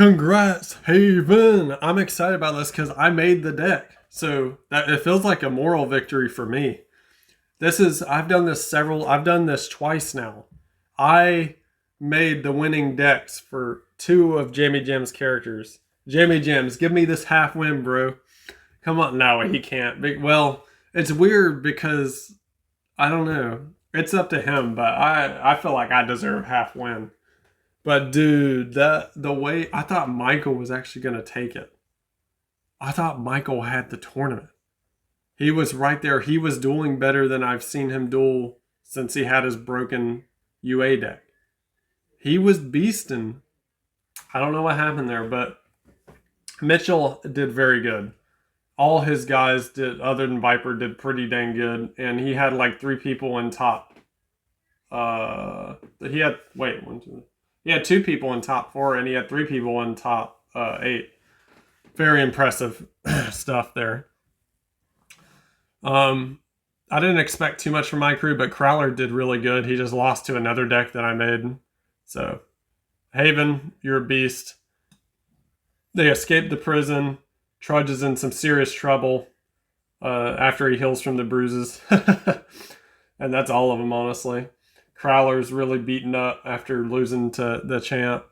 Congrats, Haven! I'm excited about this because I made the deck. So that it feels like a moral victory for me. I've done this twice now. I made the winning decks for two of Jamie Jim's characters. Jamie Jim's, give me this half win, bro. Come on, no, he can't. Well, it's weird because I don't know. It's up to him, but I feel like I deserve half win. But dude, the way I thought Michael was actually gonna take it. I thought Michael had the tournament. He was right there. He was dueling better than I've seen him duel since he had his broken UA deck. He was beasting. I don't know what happened there, but Mitchell did very good. All his guys did, other than Viper, did pretty dang good, and he had like three people in top. He had wait one two. He had two people in top four, and he had three people in top eight. Very impressive stuff there. I didn't expect too much from my crew, but Crowler did really good. He just lost to another deck that I made. So, Haven, you're a beast. They escaped the prison. Trudge is in some serious trouble after he heals from the bruises. And that's all of them, honestly. Crowler's really beaten up after losing to the champ.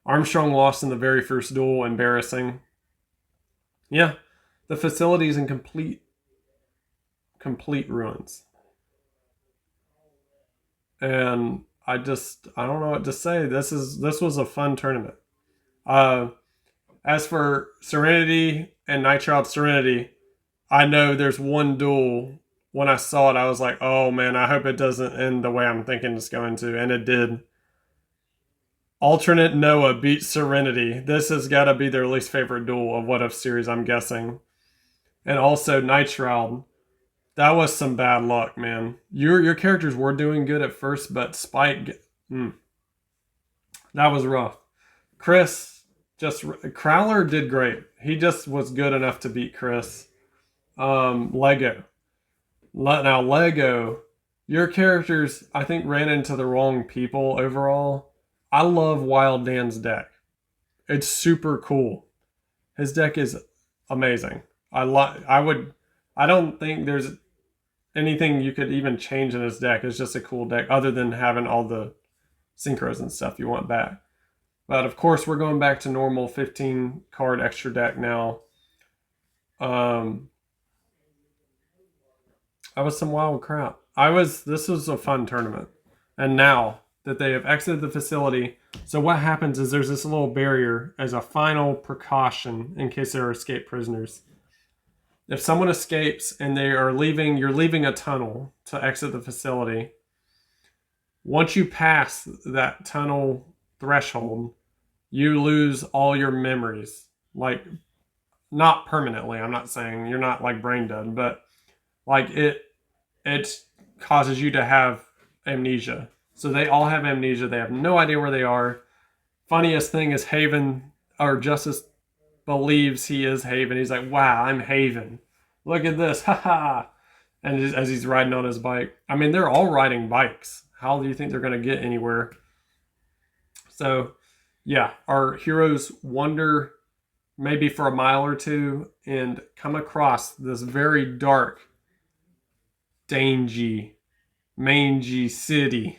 Armstrong lost in the very first duel. Embarrassing. Yeah, the facility's in complete ruins. And I don't know what to say. This was a fun tournament. As for Serenity and Nitrile Serenity, I know there's one duel. When I saw it, I was like, oh man, I hope it doesn't end the way I'm thinking it's going to. And it did. Alternate Noah beat Serenity. This has got to be their least favorite duel of What If series, I'm guessing. And also Nitrile. That was some bad luck, man. Your characters were doing good at first, but Spike, that was rough. Crowler did great. He just was good enough to beat Chris. Lego. Now, Lego, your characters, I think, ran into the wrong people overall. I love Wild Dan's deck. It's super cool. His deck is amazing. I don't think there's anything you could even change in his deck. It's just a cool deck, other than having all the synchros and stuff you want back. But of course, we're going back to normal 15 card extra deck now. That was some wild crap. This was a fun tournament. And now that they have exited the facility, so what happens is there's this little barrier as a final precaution in case there are escaped prisoners. If someone escapes and you're leaving a tunnel to exit the facility. Once you pass that tunnel threshold, you lose all your memories. Like, not permanently. I'm not saying you're not like brain dead, but like it causes you to have amnesia. So they all have amnesia. They have no idea where they are. Funniest thing is Haven, or Justice, believes he is Haven. He's like, wow, I'm Haven. Look at this. Haha. And as he's riding on his bike. I mean, they're all riding bikes. How do you think they're going to get anywhere? So, yeah, our heroes wander maybe for a mile or two and come across this very dark, mangy city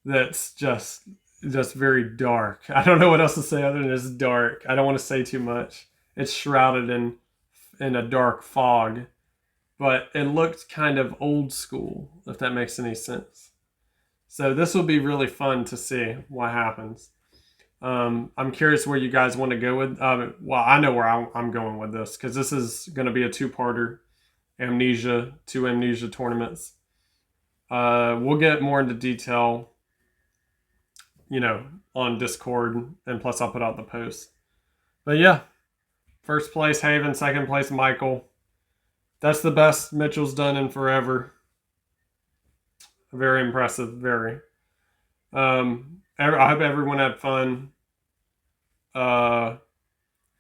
that's just very dark. I don't know what else to say other than it's dark. I don't want to say too much. It's shrouded in a dark fog, but it looked kind of old school, if that makes any sense. So this will be really fun to see what happens. I'm curious where you guys want to go with. Well, I know where I'm going with this, because this is going to be a two-parter. Two Amnesia tournaments. We'll get more into detail, on Discord, and plus I'll put out the post. But yeah, first place Haven, second place Michael. That's the best Mitchell's done in forever. Very impressive, very. I hope everyone had fun. What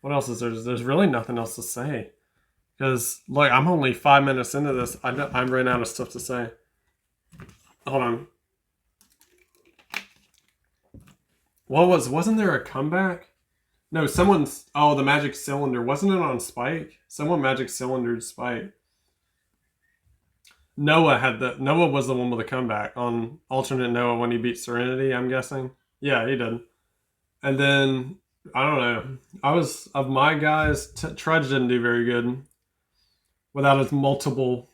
else is there? There's really nothing else to say. Because, like, I'm only 5 minutes into this. I'm running out of stuff to say. Hold on. Wasn't there a comeback? No, someone's. Oh, the magic cylinder. Wasn't it on Spike? Someone magic cylindered Spike. Noah was the one with the comeback on alternate Noah when he beat Serenity, I'm guessing. Yeah, he did. And then I don't know. I was of my guys, Trudge didn't do very good. Without his multiple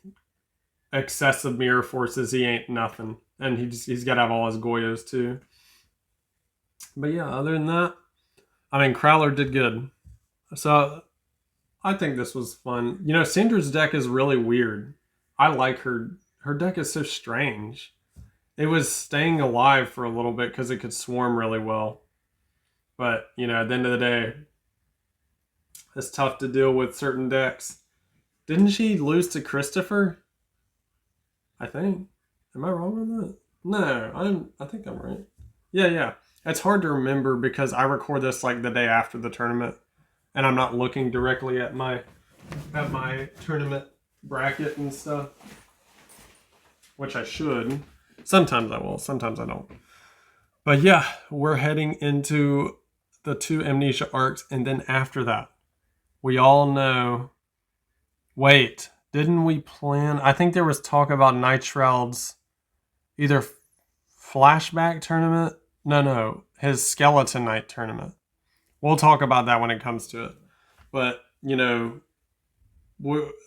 excessive mirror forces, he ain't nothing. And he's gotta have all his Goyos too. But yeah, other than that, I mean Crowler did good. So I think this was fun. You know, Syndra's deck is really weird. I like her. Her deck is so strange. It was staying alive for a little bit because it could swarm really well. But, you know, at the end of the day, it's tough to deal with certain decks. Didn't she lose to Christopher? I think. Am I wrong on that? No, I think I'm right. Yeah. It's hard to remember because I record this like the day after the tournament, and I'm not looking directly at my tournament bracket and stuff, which I should. Sometimes I will, sometimes I don't. But yeah, we're heading into the 2 Amnesia arcs, and then after that, we all know. Wait, didn't we plan? I think there was talk about Night Shroud's either flashback tournament. No, his Skeleton Knight tournament. We'll talk about that when it comes to it. But, you know,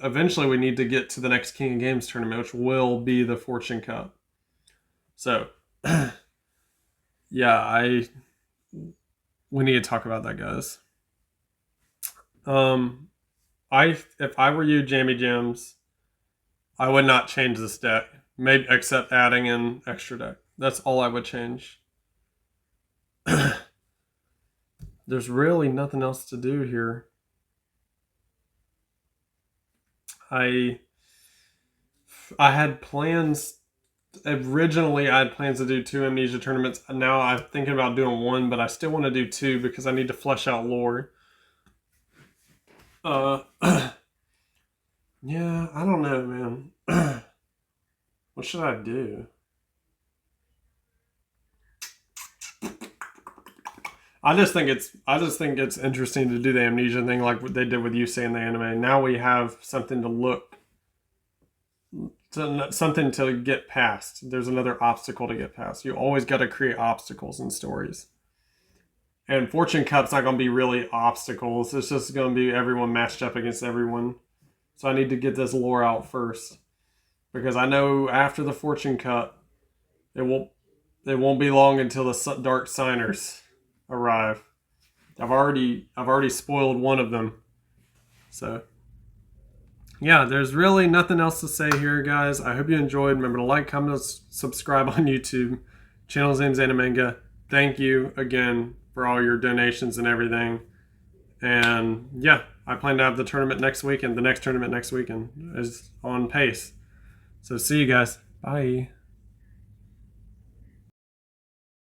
eventually we need to get to the next King of Games tournament, which will be the Fortune Cup. So, yeah, we need to talk about that, guys. If I were you, Jammy Jams, I would not change this deck, maybe except adding in extra deck. That's all I would change. There's really nothing else to do here. I had plans. Originally, I had plans to do 2 Amnesia tournaments. Now I'm thinking about doing 1, but I still want to do 2 because I need to flesh out lore. Yeah, I don't know, man. What should I do? I just think it's interesting to do the Amnesia thing like what they did with Yusei in the anime. Now we have something to look something to get past. There's another obstacle to get past. You always got to create obstacles in stories. And Fortune Cup's not going to be really obstacles. It's just going to be everyone matched up against everyone. So I need to get this lore out first. Because I know after the Fortune Cup, it won't be long until the Dark Signers arrive. I've already spoiled one of them. So yeah, there's really nothing else to say here, guys. I hope you enjoyed. Remember to like, comment, subscribe on YouTube. Channel's name's Animanga. Thank you again for all your donations and everything. And yeah, I plan to have the tournament next weekend. The next tournament next weekend is on pace. So see you guys. Bye.